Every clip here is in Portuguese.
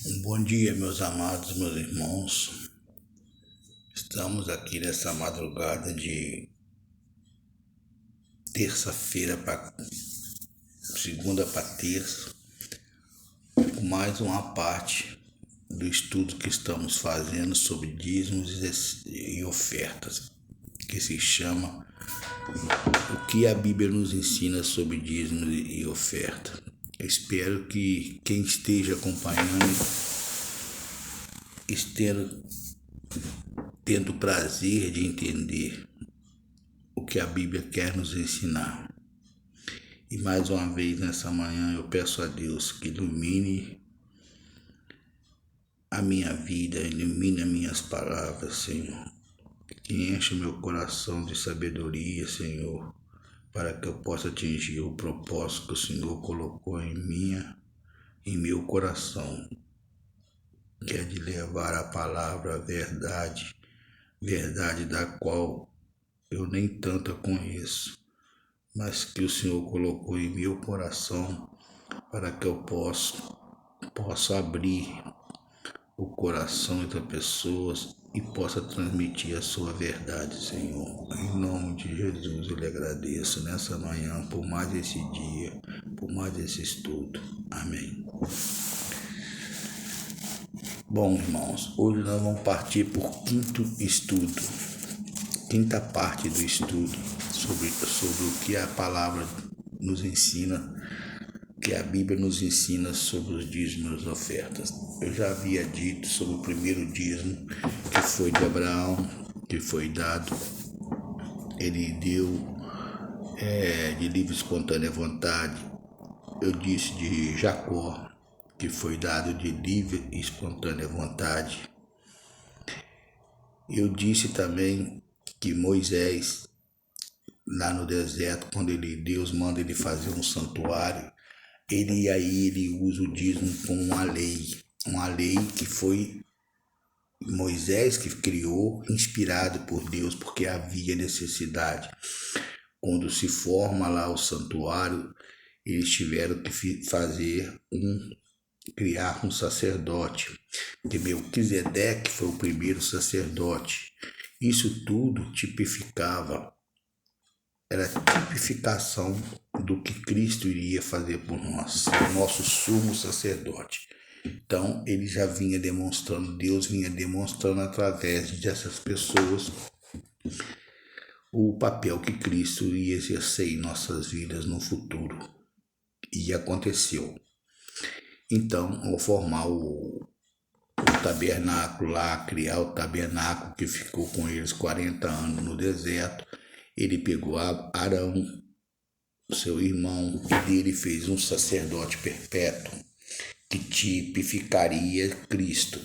Bom dia, meus amados, meus irmãos. Estamos aqui nessa madrugada de terça-feira para segunda para terça, com mais uma parte do estudo que estamos fazendo sobre dízimos e ofertas, que se chama O que a Bíblia nos ensina sobre dízimos e oferta. Eu espero que quem esteja acompanhando esteja tendo o prazer de entender o que a Bíblia quer nos ensinar. E mais uma vez nessa manhã eu peço a Deus que ilumine a minha vida, ilumine as minhas palavras, Senhor. Que enche o meu coração de sabedoria, Senhor, para que eu possa atingir o propósito que o Senhor colocou em meu coração, que é de levar a palavra, a verdade da qual eu nem tanto a conheço, mas que o Senhor colocou em meu coração para que eu possa abrir o coração de pessoas e possa transmitir a sua verdade, Senhor. Em nome de Jesus eu lhe agradeço nessa manhã por mais esse dia, por mais esse estudo. Amém. Bom, irmãos, hoje nós vamos partir para o quinta parte do estudo sobre o que a palavra nos ensina, que a Bíblia nos ensina sobre os dízimos e as ofertas. Eu já havia dito sobre o primeiro dízimo, que foi de Abraão, que foi dado, ele deu de livre e espontânea vontade. Eu disse de Jacó, que foi dado de livre e espontânea vontade. Eu disse também que Moisés, lá no deserto, quando Deus manda ele fazer um santuário, ele usa o dízimo como uma lei que foi Moisés que criou, inspirado por Deus, porque havia necessidade. Quando se forma lá o santuário, eles tiveram que criar um sacerdote, que Melquisedeque foi o primeiro sacerdote. Isso tudo era tipificação do que Cristo iria fazer por nós, o nosso sumo sacerdote. Então, ele já vinha demonstrando, Deus vinha demonstrando através dessas pessoas o papel que Cristo ia exercer em nossas vidas no futuro. E aconteceu. Então, ao formar o tabernáculo lá, criar o tabernáculo que ficou com eles 40 anos no deserto, ele pegou Arão, seu irmão, e dele fez um sacerdote perpétuo que tipificaria Cristo.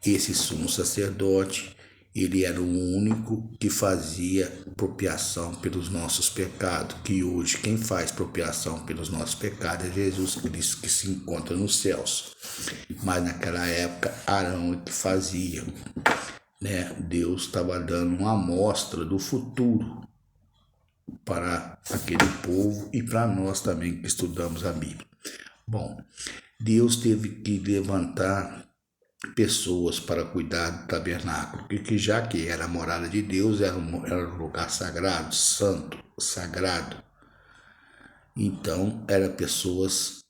Esse sumo sacerdote, ele era o único que fazia propiação pelos nossos pecados, que hoje quem faz propiação pelos nossos pecados é Jesus Cristo, que se encontra nos céus. Mas naquela época, Arão é que fazia, né? Deus estava dando uma amostra do futuro para aquele povo e para nós também que estudamos a Bíblia. Bom, Deus teve que levantar pessoas para cuidar do tabernáculo, que já que era a morada de Deus, era um lugar sagrado, santo, sagrado. Então, eram pessoas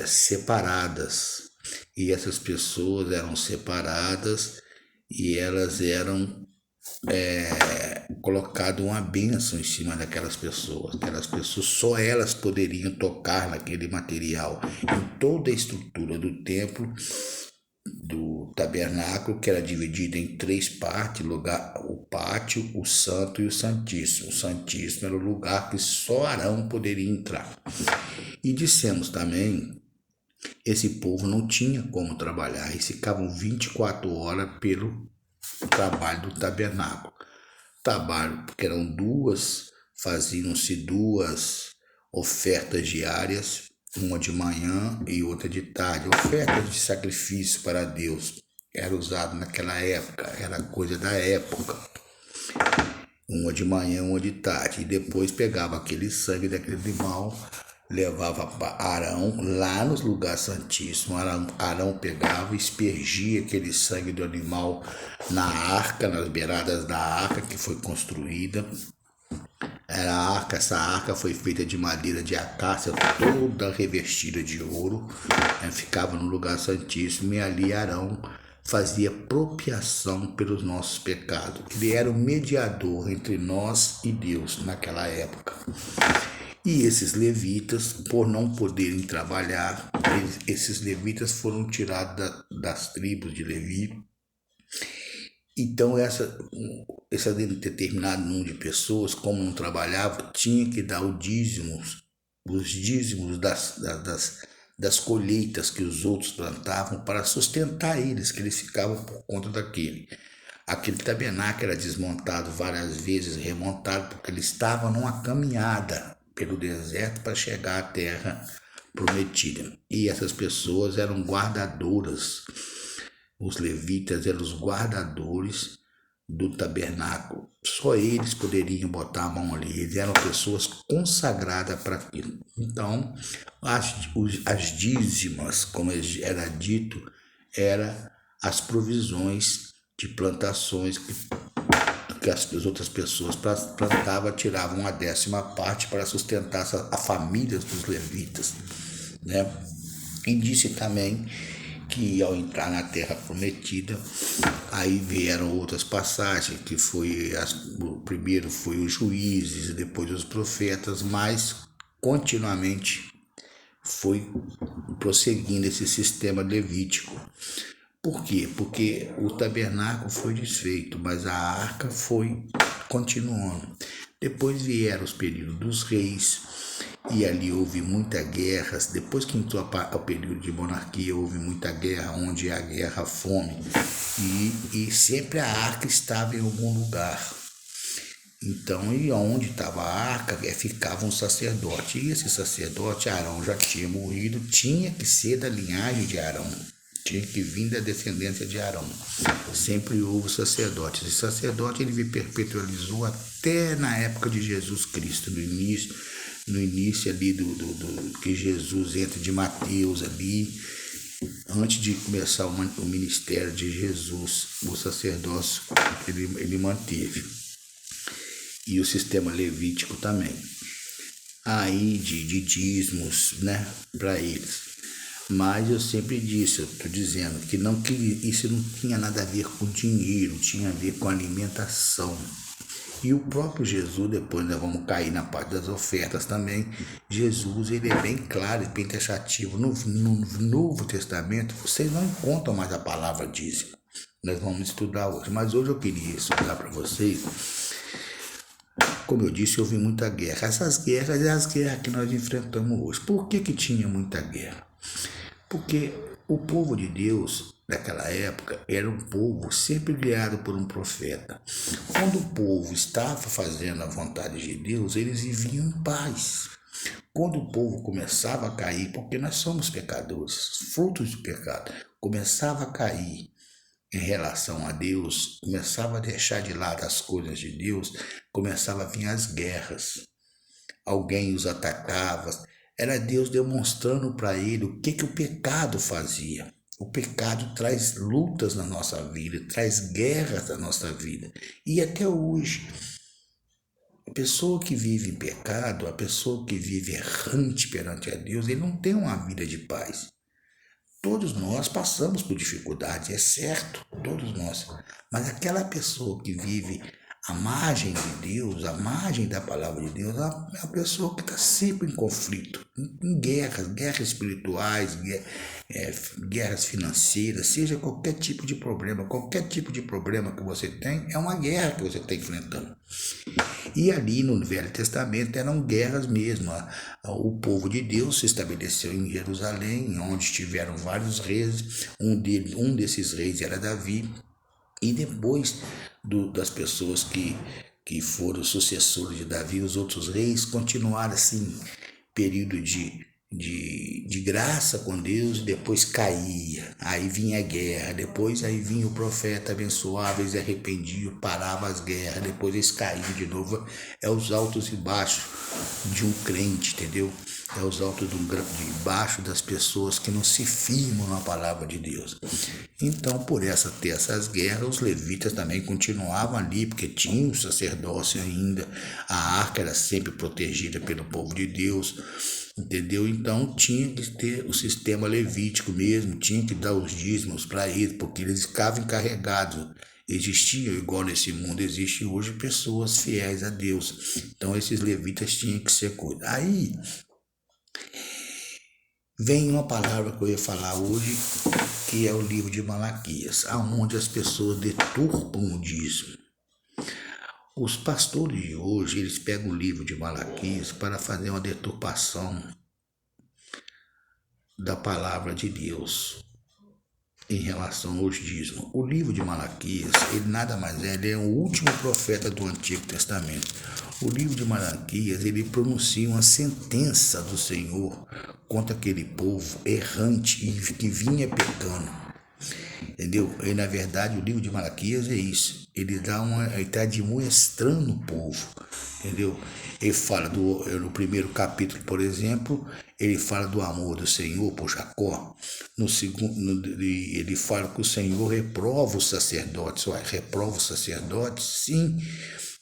separadas, e essas pessoas eram separadas e elas eram colocado uma bênção em cima daquelas pessoas. Aquelas pessoas, só elas poderiam tocar naquele material. Em toda a estrutura do templo, do tabernáculo, que era dividido em 3 partes, o pátio, o santo e o santíssimo. O santíssimo era o lugar que só Arão poderia entrar. E dissemos também, esse povo não tinha como trabalhar, eles ficavam 24 horas pelo trabalho do tabernáculo. Trabalho, porque faziam-se 2 ofertas diárias, uma de manhã e outra de tarde. Oferta de sacrifício para Deus era usado naquela época, era coisa da época. Uma de manhã, uma de tarde. E depois pegava aquele sangue daquele animal levava para Arão, lá nos lugares santíssimos. Arão pegava, espergia aquele sangue do animal na arca, nas beiradas da arca que foi construída. Essa arca foi feita de madeira de acácia, toda revestida de ouro, ficava no lugar santíssimo, e ali Arão fazia propiação pelos nossos pecados. Ele era o mediador entre nós e Deus naquela época. E esses levitas, por não poderem trabalhar, esses levitas foram tirados das tribos de Levi. Então, esse determinado número de pessoas, como não trabalhava, tinha que dar os dízimos das colheitas que os outros plantavam para sustentar eles, que eles ficavam por conta daquele. Aquele tabernáculo era desmontado várias vezes, remontado, porque ele estava numa caminhada pelo deserto para chegar à terra prometida. E essas pessoas eram guardadoras. Os levitas eram os guardadores do tabernáculo. Só eles poderiam botar a mão ali. Eles eram pessoas consagradas para aquilo. Então, as dízimas, como era dito, eram as provisões de plantações que as outras pessoas plantavam, tiravam a 10ª parte para sustentar a família dos levitas, né? E disse também que ao entrar na terra prometida, aí vieram outras passagens, que o primeiro foi os juízes, depois os profetas, mas continuamente foi prosseguindo esse sistema levítico. Por quê? Porque o tabernáculo foi desfeito, mas a arca foi continuando. Depois vieram os períodos dos reis, e ali houve muitas guerras. Depois que entrou o período de monarquia, houve muita guerra, onde é a guerra, a fome, e sempre a arca estava em algum lugar. Então, e onde estava a arca, ficava um sacerdote, e esse sacerdote, Arão, já tinha morrido, tinha que ser da linhagem de Arão, tinha que vir da descendência de Arão. Sempre houve sacerdotes. Esse sacerdote ele perpetualizou até na época de Jesus Cristo, no início ali do que Jesus entra de Mateus ali, antes de começar o ministério de Jesus, o sacerdócio ele manteve. E o sistema levítico também. Aí de dízimos, né, para eles. Mas eu sempre disse, eu estou dizendo que isso não tinha nada a ver com dinheiro, tinha a ver com alimentação. E o próprio Jesus, depois nós vamos cair na parte das ofertas também, Jesus ele é bem claro e bem taxativo. No Novo Testamento, vocês não encontram mais a palavra dízimo. Nós vamos estudar hoje, mas hoje eu queria estudar para vocês. Como eu disse, houve muita guerra. Essas guerras é as guerras que nós enfrentamos hoje. Por que tinha muita guerra? Porque o povo de Deus, naquela época, era um povo sempre guiado por um profeta. Quando o povo estava fazendo a vontade de Deus, eles viviam em paz. Quando o povo começava a cair, porque nós somos pecadores, frutos do pecado, começava a cair em relação a Deus, começava a deixar de lado as coisas de Deus, começava a vir as guerras. Alguém os atacava. Era Deus demonstrando para ele o que o pecado fazia. O pecado traz lutas na nossa vida, traz guerras na nossa vida. E até hoje, a pessoa que vive em pecado, a pessoa que vive errante perante a Deus, ele não tem uma vida de paz. Todos nós passamos por dificuldades, é certo, todos nós. Mas aquela pessoa que vive à margem de Deus, à margem da palavra de Deus, é a pessoa que está sempre em conflito, em guerras espirituais, guerras financeiras, seja qualquer tipo de problema que você tem, é uma guerra que você está enfrentando. E ali no Velho Testamento eram guerras mesmo. O povo de Deus se estabeleceu em Jerusalém, onde tiveram vários reis. Um desses reis era Davi. E depois das pessoas que foram sucessores de Davi, os outros reis continuaram assim, período de de graça com Deus, depois caía, aí vinha a guerra, depois aí vinha o profeta, abençoava, eles arrependiam, parava as guerras, depois eles caíam de novo. É os altos e baixos de um crente, entendeu? É os altos de baixo das pessoas que não se firmam na palavra de Deus. Então, por ter essas guerras, os levitas também continuavam ali, porque tinham o sacerdócio ainda, a arca era sempre protegida pelo povo de Deus, entendeu? Então tinha que ter o sistema levítico mesmo, tinha que dar os dízimos para eles, porque eles ficavam encarregados. Existiam, igual nesse mundo existe hoje, pessoas fiéis a Deus. Então esses levitas tinham que ser cuidados. Aí vem uma palavra que eu ia falar hoje, que é o livro de Malaquias, aonde as pessoas deturpam o dízimo. Os pastores de hoje, eles pegam o livro de Malaquias para fazer uma deturpação da palavra de Deus em relação aos dízimos. O livro de Malaquias, ele nada mais é, ele é o último profeta do Antigo Testamento. O livro de Malaquias, ele pronuncia uma sentença do Senhor contra aquele povo errante e que vinha pecando. Entendeu? E na verdade o livro de Malaquias é isso. Ele está admoestando o povo. Entendeu? Ele fala no primeiro capítulo, por exemplo, ele fala do amor do Senhor por Jacó. No segundo, ele fala que o Senhor reprova os sacerdotes. Reprova os sacerdotes? Sim.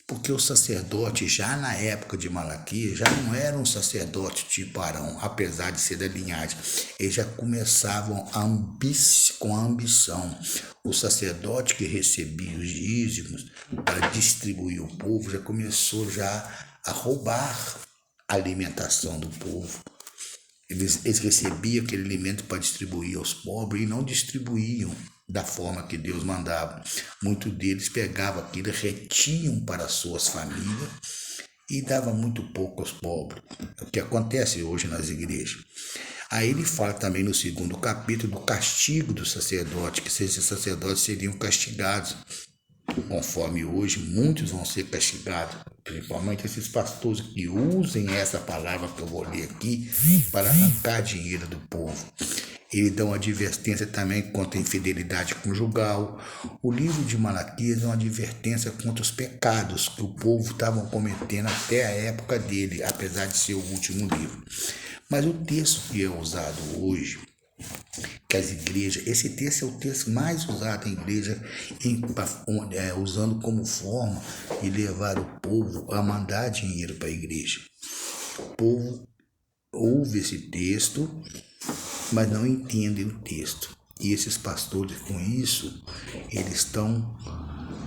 Porque o sacerdote, já na época de Malaquias, já não era um sacerdote tipo Arão, apesar de ser da linhagem. Eles já começavam com a ambição. O sacerdote que recebia os dízimos para distribuir o povo já começou a roubar a alimentação do povo. Eles recebiam aquele alimento para distribuir aos pobres e não distribuíam da forma que Deus mandava. Muitos deles pegavam aquilo, retiam para suas famílias e davam muito pouco aos pobres. É o que acontece hoje nas igrejas. Aí ele fala também no segundo capítulo do castigo do sacerdote, que esses sacerdotes seriam castigados. Conforme hoje, muitos vão ser castigados, principalmente esses pastores que usem essa palavra que eu vou ler aqui para arrancar dinheiro do povo. Ele dá uma advertência também contra a infidelidade conjugal. O livro de Malaquias é uma advertência contra os pecados que o povo estava cometendo até a época dele, apesar de ser o último livro. Mas o texto que é usado hoje, que as igrejas, esse texto é o texto mais usado em igreja, usando como forma de levar o povo a mandar dinheiro para a igreja. O povo ouve esse texto, mas não entendem o texto. E esses pastores, com isso, eles estão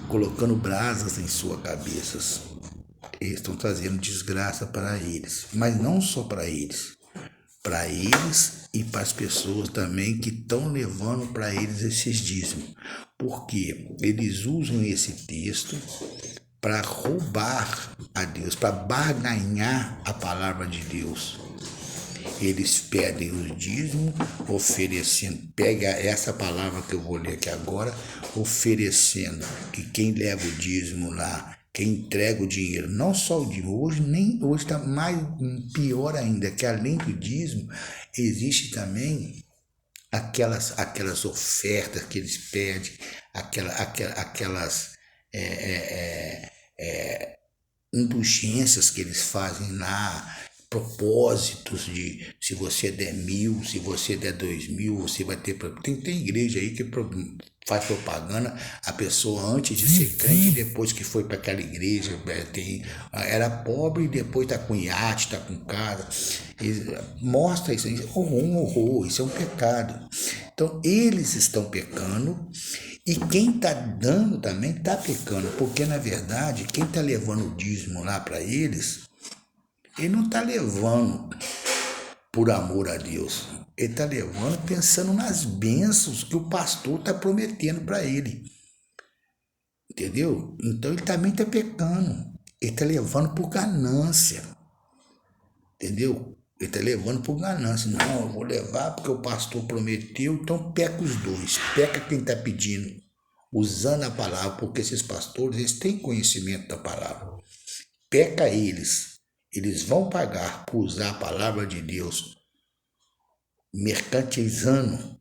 colocando brasas em suas cabeças. Eles estão trazendo desgraça para eles, mas não só para eles e para as pessoas também que estão levando para eles esses dízimos. Porque eles usam esse texto para roubar a Deus, para barganhar a palavra de Deus. Eles pedem os dízimos, oferecendo, pega essa palavra que eu vou ler aqui agora, oferecendo que quem leva o dízimo lá, quem entrega o dinheiro, não só o dízimo, hoje está mais pior ainda, que além do dízimo, existe também aquelas ofertas que eles pedem, aquelas indulgências que eles fazem lá, propósitos de se você der 1.000, se você der 2.000, você vai ter... Tem igreja aí que faz propaganda, a pessoa antes de ser crente, depois que foi para aquela igreja, era pobre e depois está com iate, está com casa. Mostra isso, horror, isso é um pecado. Então eles estão pecando e quem está dando também está pecando, porque na verdade quem está levando o dízimo lá para eles, ele não está levando por amor a Deus. Ele está levando pensando nas bênçãos que o pastor está prometendo para ele. Entendeu? Então ele também está pecando. Ele está levando por ganância. Entendeu? Ele está levando por ganância. Não, eu vou levar porque o pastor prometeu. Então peca os dois. Peca quem está pedindo, usando a palavra, porque esses pastores, eles têm conhecimento da palavra. Peca eles. Eles vão pagar por usar a palavra de Deus mercantilizando,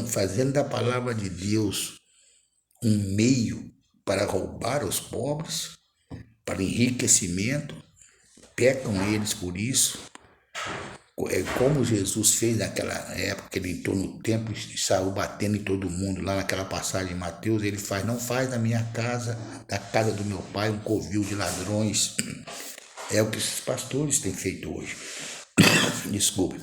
fazendo da palavra de Deus um meio para roubar os pobres, para enriquecimento, pecam eles por isso. É como Jesus fez naquela época que ele entrou no templo e saiu batendo em todo mundo, lá naquela passagem de Mateus, ele faz, não faz da minha casa, da casa do meu pai, um covil de ladrões. É o que esses pastores têm feito hoje. Desculpe.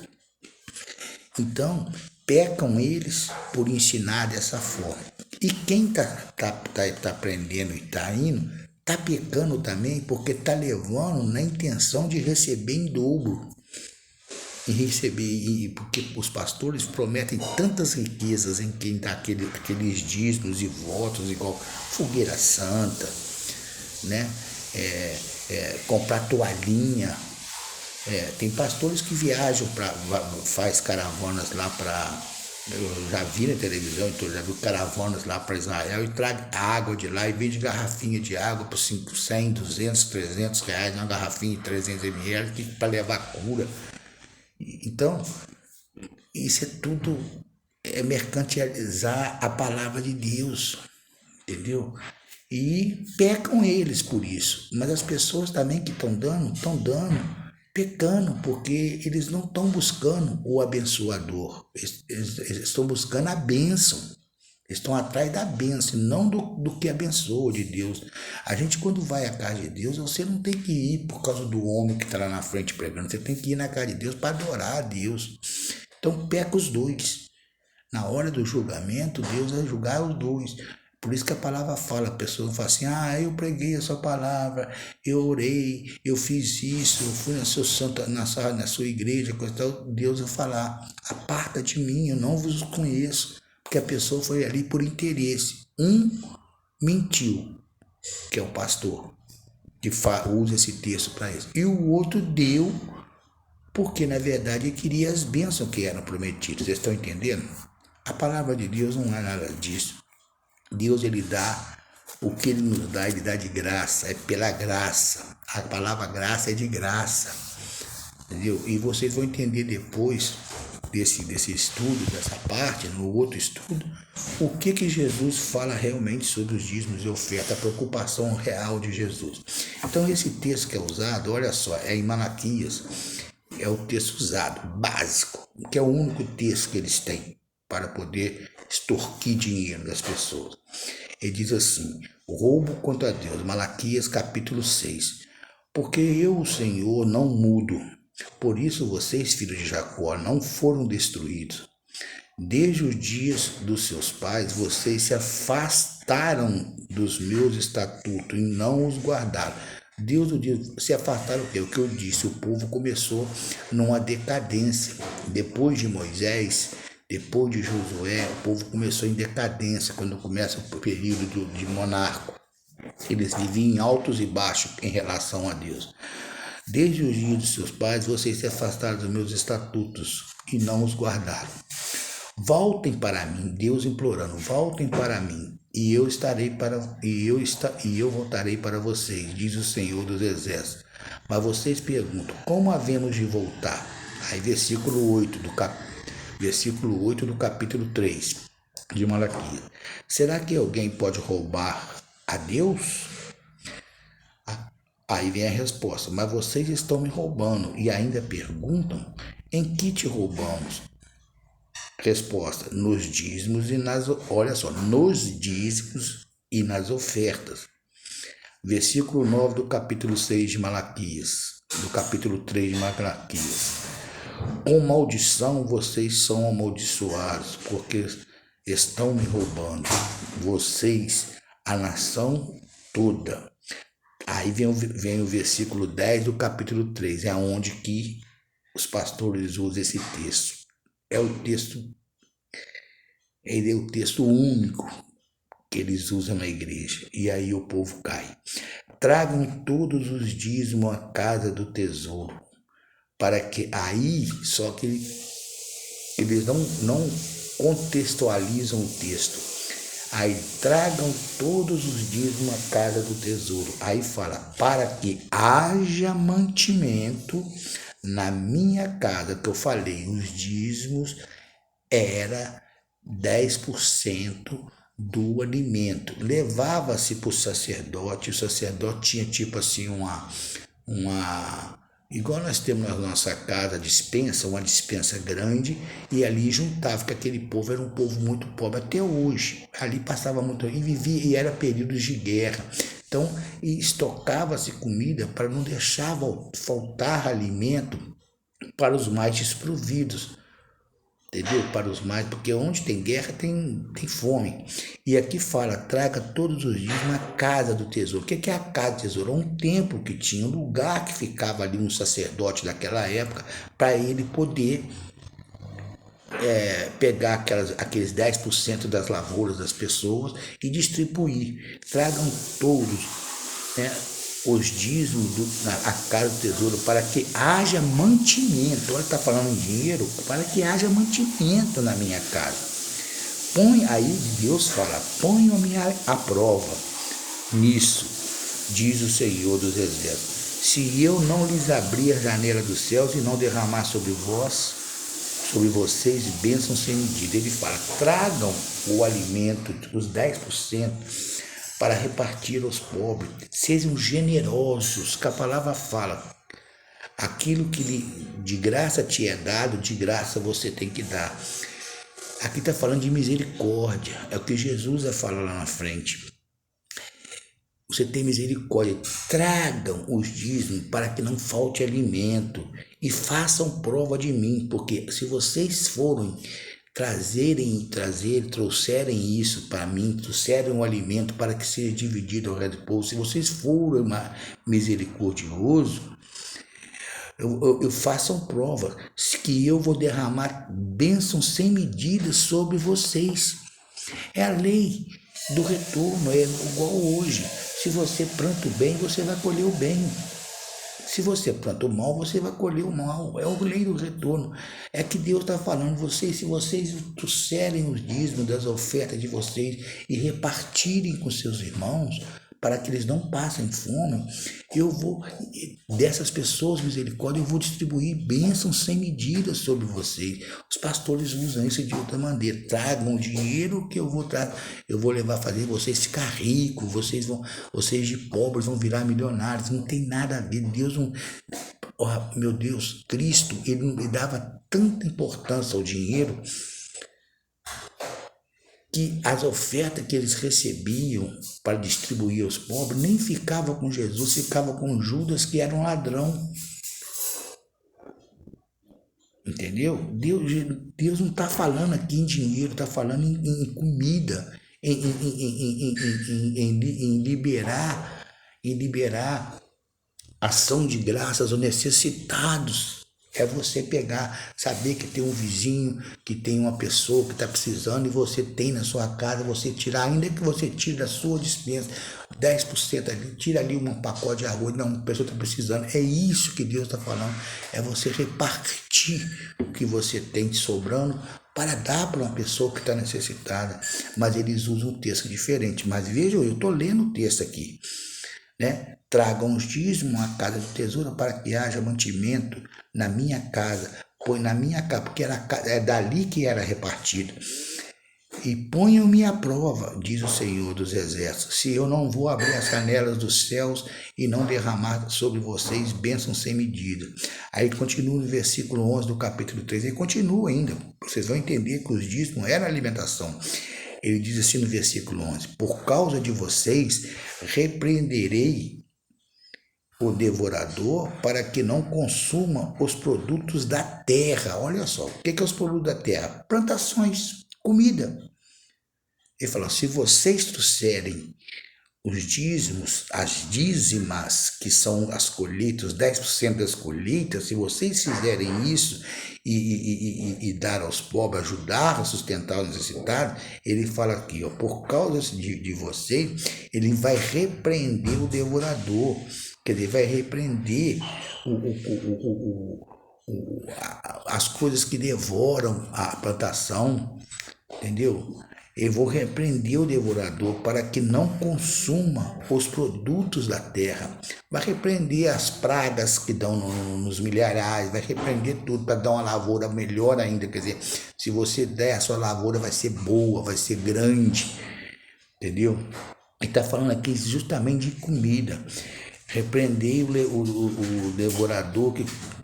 Então, pecam eles por ensinar dessa forma. E quem tá aprendendo e tá indo, tá pecando também porque tá levando na intenção de receber em dobro. E receber, porque os pastores prometem tantas riquezas em quem dá aqueles dízimos e votos, igual fogueira santa, né? Comprar toalhinha. Tem pastores que viajam, faz caravanas lá para... Eu já vi na televisão, então já vi caravanas lá para Israel e traz água de lá e vende garrafinha de água por 100, 200, 300 reais, uma garrafinha de 300 ml para levar cura. Então, isso é tudo mercantilizar a palavra de Deus, entendeu? E pecam eles por isso. Mas as pessoas também que estão dando, pecando, porque eles não estão buscando o abençoador. Eles estão buscando a bênção. Eles estão atrás da bênção, não do que abençoa de Deus. A gente, quando vai à casa de Deus, você não tem que ir por causa do homem que está lá na frente pregando. Você tem que ir na casa de Deus para adorar a Deus. Então, peca os dois. Na hora do julgamento, Deus vai julgar os dois. Por isso que a palavra fala, a pessoa não fala assim, eu preguei a sua palavra, eu orei, eu fiz isso, eu fui na sua igreja, coisa tal. Deus vai falar, aparta de mim, eu não vos conheço. Porque a pessoa foi ali por interesse. Um mentiu, que é o pastor, que usa esse texto para isso. E o outro deu, porque na verdade ele queria as bênçãos que eram prometidas. Vocês estão entendendo? A palavra de Deus não é nada disso. Deus, ele dá o que ele nos dá, ele dá de graça, é pela graça. A palavra graça é de graça, entendeu? E vocês vão entender depois desse estudo, dessa parte, no outro estudo, o que Jesus fala realmente sobre os dízimos e oferta, a preocupação real de Jesus. Então, esse texto que é usado, olha só, é em Malaquias, é o texto usado, básico, que é o único texto que eles têm para poder extorquir dinheiro das pessoas. Ele diz assim, roubo contra Deus, Malaquias capítulo 6. Porque eu, o Senhor, não mudo. Por isso vocês, filhos de Jacó, não foram destruídos. Desde os dias dos seus pais, vocês se afastaram dos meus estatutos e não os guardaram. Deus se afastaram o que eu disse, o povo começou numa decadência. Depois de Moisés, depois de Josué, o povo começou em decadência, quando começa o período de monarca. Eles viviam em altos e baixos em relação a Deus. Desde os dias de seus pais, vocês se afastaram dos meus estatutos e não os guardaram. Voltem para mim, Deus implorando, voltem para mim, e eu voltarei para vocês, diz o Senhor dos Exércitos. Mas vocês perguntam, como havemos de voltar? Aí versículo 8 do capítulo 3 de Malaquias. Será que alguém pode roubar a Deus? Aí vem a resposta, mas vocês estão me roubando e ainda perguntam, em que te roubamos? Resposta, nos dízimos e nos dízimos e nas ofertas. Versículo 9 do capítulo 6 de Malaquias, do capítulo 3 de Malaquias. Com maldição vocês são amaldiçoados, porque estão me roubando, vocês, a nação toda. Aí vem o versículo 10 do capítulo 3, é onde que os pastores usam esse texto. Ele é o texto único que eles usam na igreja. E aí o povo cai. Tragam todos os dízimos à casa do tesouro, para que aí, só que eles não contextualizam o texto. Aí tragam todos os dízimos à casa do tesouro. Aí fala, para que haja mantimento Na minha casa, que eu falei, os dízimos era 10% do alimento. Levava-se para o sacerdote tinha tipo assim igual nós temos na nossa casa, dispensa, uma dispensa grande, e ali juntava, porque aquele povo era um povo muito pobre até hoje. Ali passava muito, e vivia, e era períodos de guerra. Então, estocava-se comida para não deixar faltar alimento para os mais desprovidos, entendeu? Para os mais, porque onde tem guerra tem fome. E aqui fala, traga todos os dias na casa do tesouro. O que é a casa do tesouro? É um templo que tinha, um lugar que ficava ali um sacerdote daquela época, para ele poder pegar aqueles 10% das lavouras das pessoas e distribuir. Tragam todos, né, os dízimos à casa do tesouro, para que haja mantimento. Olha, está falando em dinheiro, para que haja mantimento na minha casa. Aí Deus fala, ponham-me à prova nisso, diz o Senhor dos Exércitos. Se eu não lhes abrir a janela dos céus e não derramar sobre vocês bênçãos sem medida. Ele fala, tragam o alimento, os 10%, para repartir aos pobres. Sejam generosos, que a palavra fala. Aquilo que de graça te é dado, de graça você tem que dar. Aqui está falando de misericórdia. É o que Jesus vai falar lá na frente. Você tem misericórdia. Tragam os dízimos para que não falte alimento. E façam prova de mim. Porque se vocês forem trouxerem isso para mim, trouxerem um alimento para que seja dividido ao resto do povo, se vocês forem misericordiosos, eu façam prova que eu vou derramar bênçãos sem medida sobre vocês. É a lei do retorno, é igual hoje. Se você planta o bem, você vai colher o bem. Se você planta o mal, você vai colher o mal. É a lei do retorno. É que Deus está falando, se vocês trouxerem os dízimos das ofertas de vocês e repartirem com seus irmãos, para que eles não passem fome, eu vou, dessas pessoas, misericórdia, eu vou distribuir bênçãos sem medida sobre vocês. Os pastores usam isso de outra maneira. Tragam o dinheiro que eu vou levar a fazer vocês ficar ricos, vocês de pobres vão virar milionários. Não tem nada a ver. Deus não... Oh, meu Deus, Cristo, ele não dava tanta importância ao dinheiro, que as ofertas que eles recebiam para distribuir aos pobres nem ficava com Jesus, ficava com Judas, que era um ladrão. Entendeu? Deus não está falando aqui em dinheiro, está falando em comida, em liberar ação de graças aos necessitados. É você pegar, saber que tem um vizinho, que tem uma pessoa que está precisando e você tem na sua casa, você tirar, ainda que você tire da sua dispensa 10% ali, tira ali um pacote de arroz, não, uma pessoa está precisando. É isso que Deus está falando, é você repartir o que você tem de sobrando para dar para uma pessoa que está necessitada. Mas eles usam um texto diferente. Mas vejam, eu estou lendo o texto aqui, né? Tragam os dízimos à casa do tesouro para que haja mantimento na minha casa, porque é dali que era repartido. E ponham-me à prova, diz o Senhor dos Exércitos, se eu não vou abrir as janelas dos céus e não derramar sobre vocês bênçãos sem medida. Aí continua no versículo 11 do capítulo 3, ele continua ainda, vocês vão entender que os dízimos eram alimentação. Ele diz assim no versículo 11, por causa de vocês repreenderei o devorador para que não consuma os produtos da terra. Olha só, o que é os produtos da terra? Plantações, comida. Ele falou, se vocês trouxerem os dízimos, as dízimas, que são as colheitas, 10% das colheitas, se vocês fizerem isso e dar aos pobres, ajudar a sustentar os necessitados, ele fala aqui, ó, por causa de vocês, ele vai repreender o devorador, quer dizer, vai repreender as coisas que devoram a plantação, entendeu? Eu vou repreender o devorador para que não consuma os produtos da terra. Vai repreender as pragas que dão nos milharais, vai repreender tudo para dar uma lavoura melhor ainda. Quer dizer, se você der, a sua lavoura vai ser boa, vai ser grande, entendeu? Ele está falando aqui justamente de comida. Repreendei o devorador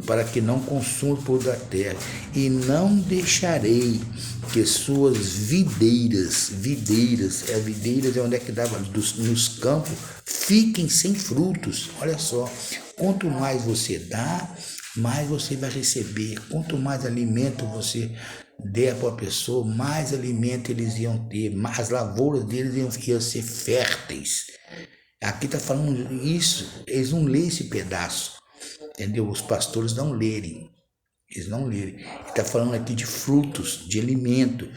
para que não consuma o produto da terra, e não deixarei que suas videiras é onde é que dava, nos campos, fiquem sem frutos. Olha só, quanto mais você dá, mais você vai receber. Quanto mais alimento você der para a pessoa, mais alimento eles iam ter, as lavouras deles iam ser férteis. Aqui está falando isso, eles não lêem esse pedaço, entendeu? Os pastores não lerem, eles não lerem. Ele está falando aqui de frutos, de alimento.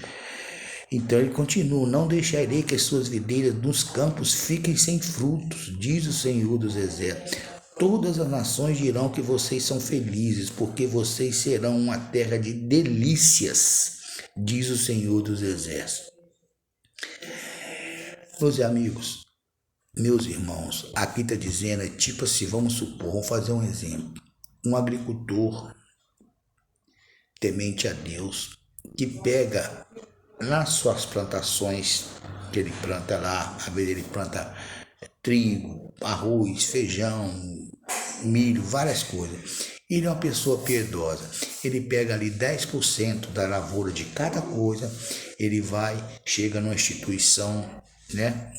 Então ele continua: não deixarei que as suas videiras nos campos fiquem sem frutos, diz o Senhor dos Exércitos. Todas as nações dirão que vocês são felizes, porque vocês serão uma terra de delícias, diz o Senhor dos Exércitos. Meus amigos, meus irmãos, aqui está dizendo, é tipo assim, vamos supor, vamos fazer um exemplo. Um agricultor temente a Deus, que pega nas suas plantações que ele planta lá, às vezes ele planta trigo, arroz, feijão, milho, várias coisas. Ele é uma pessoa piedosa. Ele pega ali 10% da lavoura de cada coisa, ele chega numa instituição, né?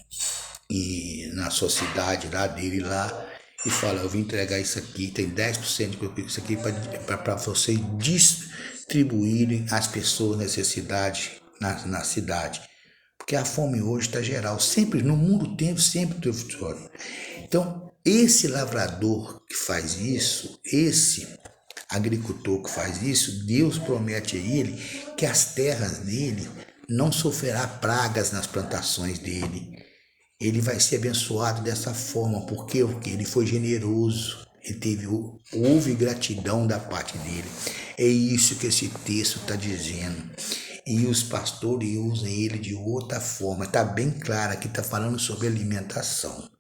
E na sua cidade lá dele lá, e fala: eu vim entregar isso aqui, tem 10% disso aqui para vocês distribuírem às pessoas necessidade na cidade. Porque a fome hoje está geral, sempre, no mundo sempre teve fome. Então, esse lavrador que faz isso, esse agricultor que faz isso, Deus promete a ele que as terras dele não sofrerá pragas nas plantações dele. Ele vai ser abençoado dessa forma, porque ele foi generoso, houve gratidão da parte dele. É isso que esse texto está dizendo. E os pastores usam ele de outra forma. Está bem claro aqui, está falando sobre alimentação.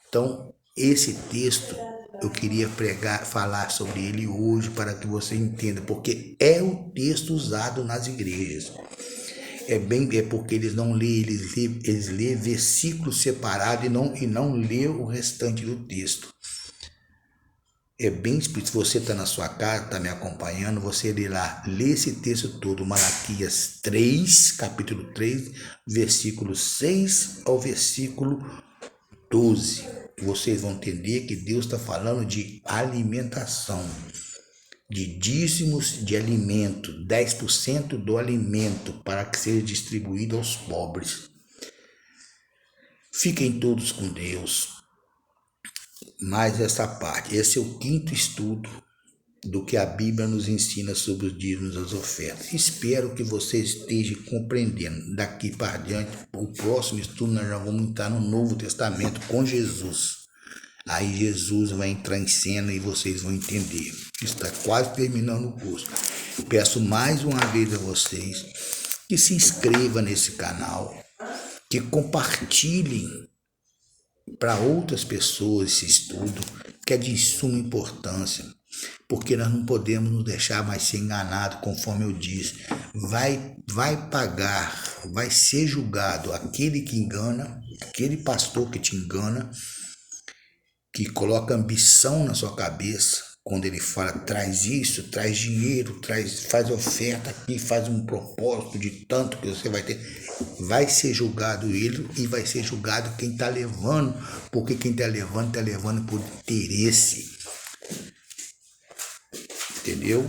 Então, esse texto eu queria falar sobre ele hoje para que você entenda, porque é o texto usado nas igrejas. É porque eles não lêem, eles lêem versículos separados e não lê o restante do texto. É bem explícito. Se você está na sua casa, está me acompanhando, você lê esse texto todo, Malaquias 3, capítulo 3, versículo 6 ao versículo 12. Vocês vão entender que Deus está falando de alimentação, de dízimos de alimento, 10% do alimento para que seja distribuído aos pobres. Fiquem todos com Deus. Mais essa parte, esse é o 5º estudo do que a Bíblia nos ensina sobre os dízimos e as ofertas. Espero que você esteja compreendendo. Daqui para diante, o próximo estudo nós já vamos entrar no Novo Testamento com Jesus. Aí Jesus vai entrar em cena e vocês vão entender. Está quase terminando o curso. Peço mais uma vez a vocês que se inscrevam nesse canal, que compartilhem para outras pessoas esse estudo, que é de suma importância, porque nós não podemos nos deixar mais ser enganados, conforme eu disse. Vai pagar, vai ser julgado aquele que engana, aquele pastor que te engana, que coloca ambição na sua cabeça, quando ele fala: traz isso, traz dinheiro, faz oferta aqui, faz um propósito de tanto que você vai ter. Vai ser julgado ele e vai ser julgado quem está levando, porque quem está levando por interesse. Entendeu?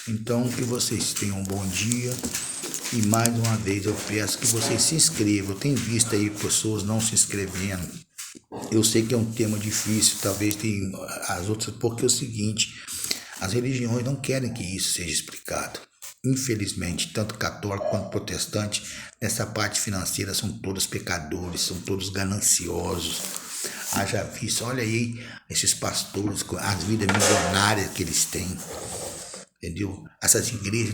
Então, que vocês tenham um bom dia. E mais uma vez eu peço que vocês se inscrevam. Eu tenho visto aí pessoas não se inscrevendo. Eu sei que é um tema difícil, talvez tem as outras, porque é o seguinte: as religiões não querem que isso seja explicado. Infelizmente, tanto católico quanto protestante, nessa parte financeira, são todos pecadores, são todos gananciosos. Haja visto, olha aí esses pastores, as vidas milionárias que eles têm. entendeu? Essas igrejas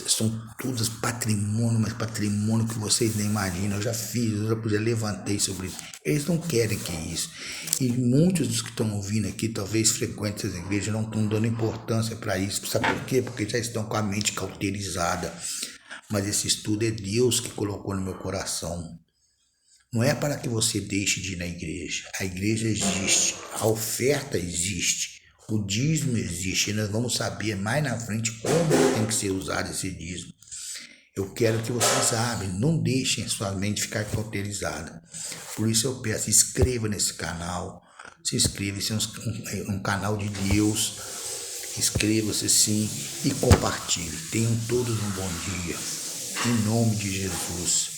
são todas patrimônio, mas patrimônio que vocês nem imaginam. Eu já fiz, eu já levantei sobre isso. Eles não querem que isso. E muitos dos que estão ouvindo aqui, talvez frequentes essas igrejas, não estão dando importância para isso. Sabe por quê? Porque já estão com a mente cauterizada. Mas esse estudo é Deus que colocou no meu coração. Não é para que você deixe de ir na igreja. A igreja existe, a oferta existe, o dízimo existe. E nós vamos saber mais na frente como tem que ser usado esse dízimo. Eu quero que vocês saibam, não deixem a sua mente ficar cauterizada. Por isso eu peço, inscreva nesse canal. Se inscreva, esse é um canal de Deus. Inscreva-se sim e compartilhe. Tenham todos um bom dia. Em nome de Jesus.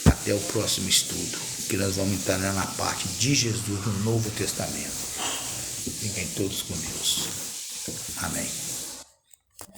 Até o próximo estudo, que nós vamos entrar na parte de Jesus no Novo Testamento. Fiquem todos com Deus. Amém.